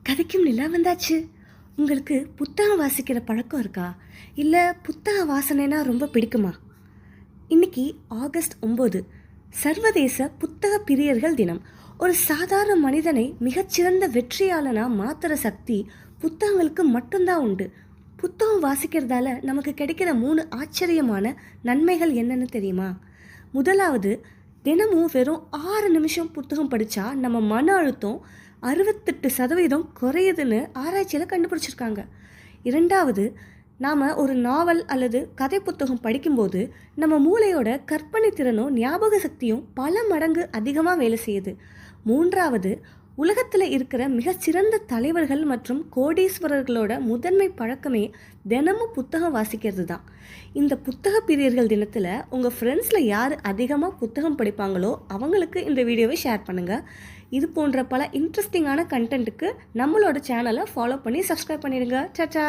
கதைக்கும் நிலா வந்தாச்சு. உங்களுக்கு புத்தகம் வாசிக்கிற பழக்கம் இருக்கா? இல்லை புத்தக வாசனைனா ரொம்ப பிடிக்குமா? இன்னைக்கு ஆகஸ்ட் 9 சர்வதேச புத்தக பிரியர்கள் தினம். ஒரு சாதாரண மனிதனை மிகச்சிறந்த வெற்றியாளனாக மாற்றுற சக்தி புத்தகங்களுக்கு மட்டும்தான் உண்டு. புத்தகம் வாசிக்கிறதால நமக்கு கிடைக்கிற 3 ஆச்சரியமான நன்மைகள் என்னன்னு தெரியுமா? முதலாவது, தினமும் வெறும் 6 நிமிஷம் புத்தகம் படித்தா நம்ம மன அழுத்தம் 68% குறையுதுன்னு ஆராய்ச்சியில் கண்டுபிடிச்சிருக்காங்க. இரண்டாவது, நாம் ஒரு நாவல் அல்லது கதை புத்தகம் படிக்கும்போது நம்ம மூளையோட கற்பனை திறனும் ஞாபக சக்தியும் பல மடங்கு அதிகமாக வேலை செய்யுது. மூன்றாவது, உலகத்தில் இருக்கிற மிகச்சிறந்த தலைவர்கள் மற்றும் கோடீஸ்வரர்களோட முதன்மை பழக்கமே தினமும் புத்தகம் வாசிக்கிறது தான். இந்த புத்தக பிரியர்கள் தினத்தில் உங்கள் ஃப்ரெண்ட்ஸில் யார் அதிகமாக புத்தகம் படிப்பாங்களோ அவங்களுக்கு இந்த வீடியோவை ஷேர் பண்ணுங்கள். இது போன்ற பல இன்ட்ரெஸ்டிங்கான கண்டென்ட்டுக்கு நம்மளோட சேனலை ஃபாலோ பண்ணி சப்ஸ்கிரைப் பண்ணிடுங்க. டாடா.